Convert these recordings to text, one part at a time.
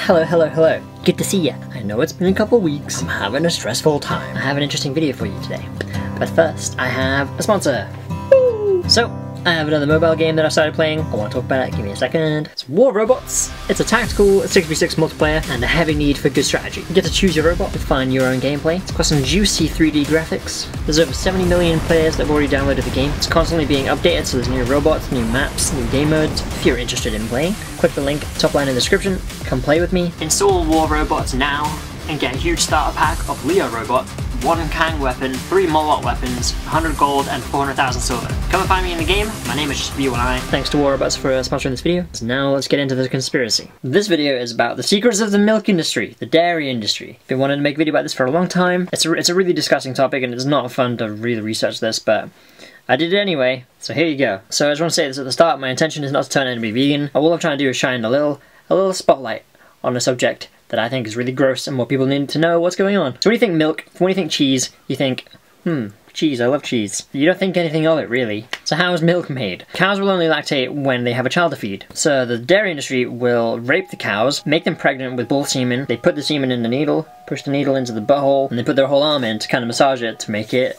Hello, hello, hello. Good to see ya. I know it's been a couple weeks. I'm having a stressful time. I have an interesting video for you today. But first, I have a sponsor. Woo! So, I have another mobile game that I started playing. I want to talk about it, give me a second. It's War Robots. It's a tactical 6v6 multiplayer and a heavy need for good strategy. You get to choose your robot, define your own gameplay. It's got some juicy 3D graphics. There's over 70 million players that have already downloaded the game. It's constantly being updated, so there's new robots, new maps, new game modes. If you're interested in playing, click the link top line in the description. Come play with me. Install War Robots now and get a huge starter pack of Leo Robot, 1 Kang weapon, 3 Molot weapons, 100 gold and 400,000 silver. Come and find me in the game. My name is just ViewAndI. Thanks to War Robots for sponsoring this video. So now let's get into the conspiracy. This video is about the secrets of the milk industry, the dairy industry. I've been wanting to make a video about this for a long time. It's a really disgusting topic and it's not fun to really research this, but I did it anyway, so here you go. So I just want to say this at the start, my intention is not to turn into be vegan. All I'm trying to do is shine a little spotlight on a subject that I think is really gross and more people need to know what's going on. So when you think milk, when you think cheese, you think, cheese, I love cheese. You don't think anything of it, really. So how is milk made? Cows will only lactate when they have a child to feed. So the dairy industry will rape the cows, make them pregnant with bull semen. They put the semen in the needle, push the needle into the butthole, and they put their whole arm in to kind of massage it to make it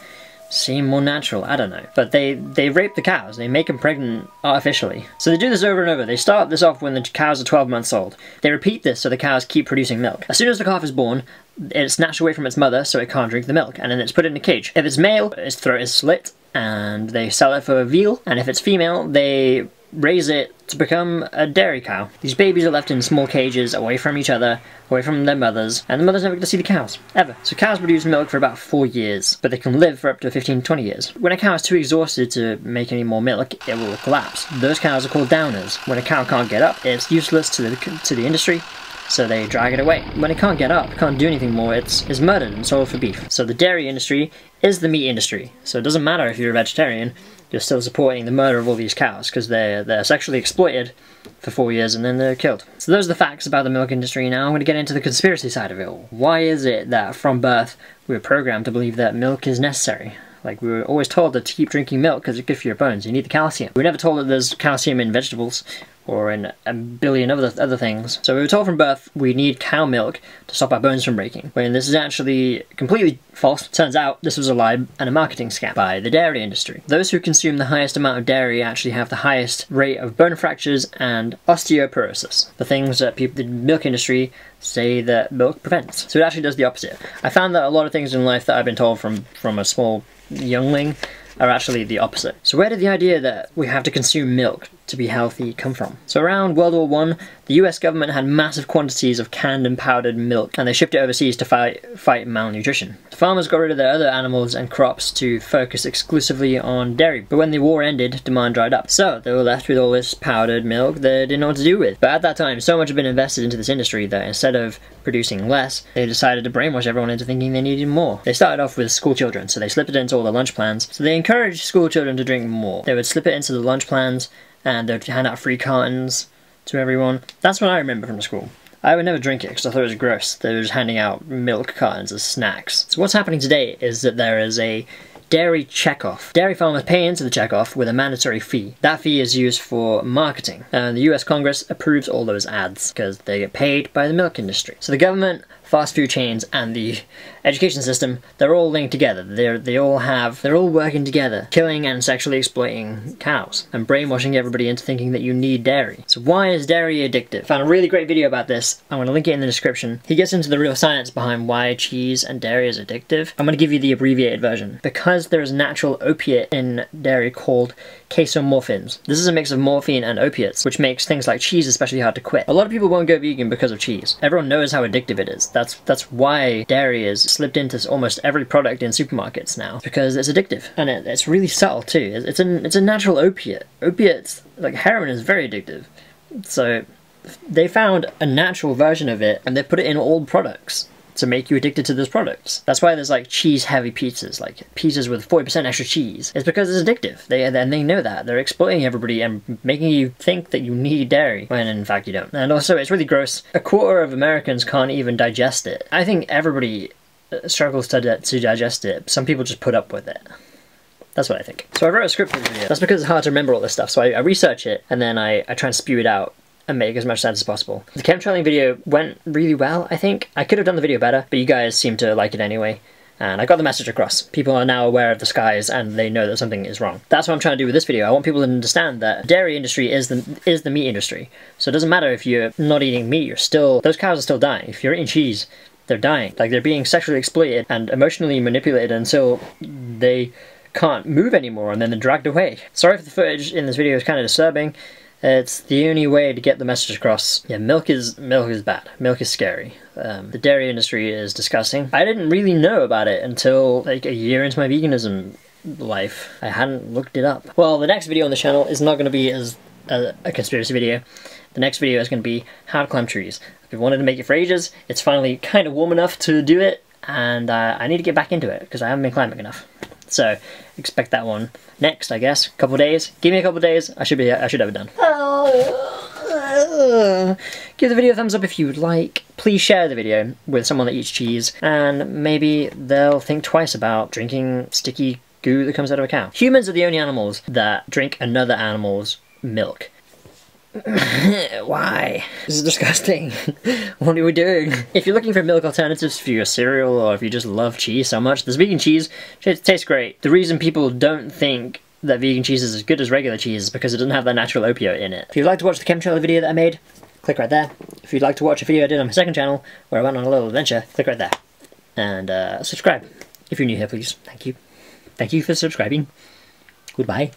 seem more natural, I don't know. But they rape the cows, they make them pregnant artificially. So they do this over and over. They start this off when the cows are 12 months old. They repeat this so the cows keep producing milk. As soon as the calf is born, it's snatched away from its mother so it can't drink the milk, and then it's put in a cage. If it's male, its throat is slit, and they sell it for veal, and if it's female, they raise it to become a dairy cow. These babies are left in small cages away from each other, away from their mothers, and the mothers never get to see the cows, ever. So cows produce milk for about 4 years, but they can live for up to 15-20 years. When a cow is too exhausted to make any more milk, it will collapse. Those cows are called downers. When a cow can't get up, it's useless to the industry, so they drag it away. When it can't get up, can't do anything more, it's murdered and sold for beef. So the dairy industry is the meat industry. So it doesn't matter if you're a vegetarian, you're still supporting the murder of all these cows because they're sexually exploited for 4 years and then they're killed. So those are the facts about the milk industry. Now I'm going to get into the conspiracy side of it all. Why is it that from birth we were programmed to believe that milk is necessary? Like, we were always told to keep drinking milk because it's good for your bones, you need the calcium. We were never told that there's calcium in vegetables or in a billion other things. So we were told from birth we need cow milk to stop our bones from breaking, when this is actually completely false. Turns out this was a lie and a marketing scam by the dairy industry. Those who consume the highest amount of dairy actually have the highest rate of bone fractures and osteoporosis, the things that the milk industry say that milk prevents. So it actually does the opposite. I found that a lot of things in life that I've been told from a small youngling are actually the opposite. So where did the idea that we have to consume milk to be healthy come from? So around World War I, the US government had massive quantities of canned and powdered milk, and they shipped it overseas to fight malnutrition. The farmers got rid of their other animals and crops to focus exclusively on dairy, but when the war ended, demand dried up. So they were left with all this powdered milk they didn't know what to do with. But at that time, so much had been invested into this industry that instead of producing less, they decided to brainwash everyone into thinking they needed more. They started off with school children, so they slipped it into all the lunch plans. So they encouraged school children to drink more. They would slip it into the lunch plans, and they'd hand out free cartons to everyone. That's what I remember from school. I would never drink it because I thought it was gross. They were just handing out milk cartons as snacks. So what's happening today is that there is a dairy checkoff. Dairy farmers pay into the checkoff with a mandatory fee. That fee is used for marketing, and the US Congress approves all those ads because they get paid by the milk industry. So the government, fast food chains, and the education system, they're all linked together. They're all working together, killing and sexually exploiting cows and brainwashing everybody into thinking that you need dairy. So why is dairy addictive? I found a really great video about this. I'm going to link it in the description. He gets into the real science behind why cheese and dairy is addictive. I'm going to give you the abbreviated version. Because there is a natural opiate in dairy called casomorphins. This is a mix of morphine and opiates, which makes things like cheese especially hard to quit. A lot of people won't go vegan because of cheese. Everyone knows how addictive it is. That's why dairy is slipped into almost every product in supermarkets now, because it's addictive, and it's really subtle too. It's a natural opiate. Opiates, like heroin, is very addictive. So they found a natural version of it, and they put it in all products to make you addicted to those products. That's why there's like cheese-heavy pizzas, like pizzas with 40% extra cheese. It's because it's addictive. They know that. They're exploiting everybody and making you think that you need dairy, when in fact you don't. And also, it's really gross. A quarter of Americans can't even digest it. I think everybody struggles to digest it. Some people just put up with it. That's what I think. So I wrote a script for this video. That's because it's hard to remember all this stuff, so I research it, and then I try and spew it out and make as much sense as possible. The chemtrailing video went really well, I think. I could have done the video better, but you guys seem to like it anyway. And I got the message across. People are now aware of the skies and they know that something is wrong. That's what I'm trying to do with this video. I want people to understand that the dairy industry is the meat industry. So it doesn't matter if you're not eating meat, those cows are still dying. If you're eating cheese, they're dying. Like, they're being sexually exploited and emotionally manipulated until they can't move anymore, and then they're dragged away. Sorry if the footage in this video is kind of disturbing. It's the only way to get the message across. Yeah, milk is bad. Milk is scary. The dairy industry is disgusting. I didn't really know about it until like a year into my veganism life. I hadn't looked it up. Well, the next video on the channel is not going to be as a conspiracy video. The next video is going to be how to climb trees. I've been wanting to make it for ages. It's finally kind of warm enough to do it, and I need to get back into it because I haven't been climbing enough. So expect that one next, I guess. Couple days. Give me a couple days. I should have it done. Give the video a thumbs up if you would like. Please share the video with someone that eats cheese, and maybe they'll think twice about drinking sticky goo that comes out of a cow. Humans are the only animals that drink another animal's milk. Why? This is disgusting. What are we doing? If you're looking for milk alternatives for your cereal, or if you just love cheese so much, this vegan cheese tastes great. The reason people don't think that vegan cheese is as good as regular cheese is because it doesn't have that natural opioid in it. If you'd like to watch the chemtrail video that I made, click right there. If you'd like to watch a video I did on my second channel, where I went on a little adventure, click right there. And subscribe. If you're new here, please. Thank you. Thank you for subscribing. Goodbye.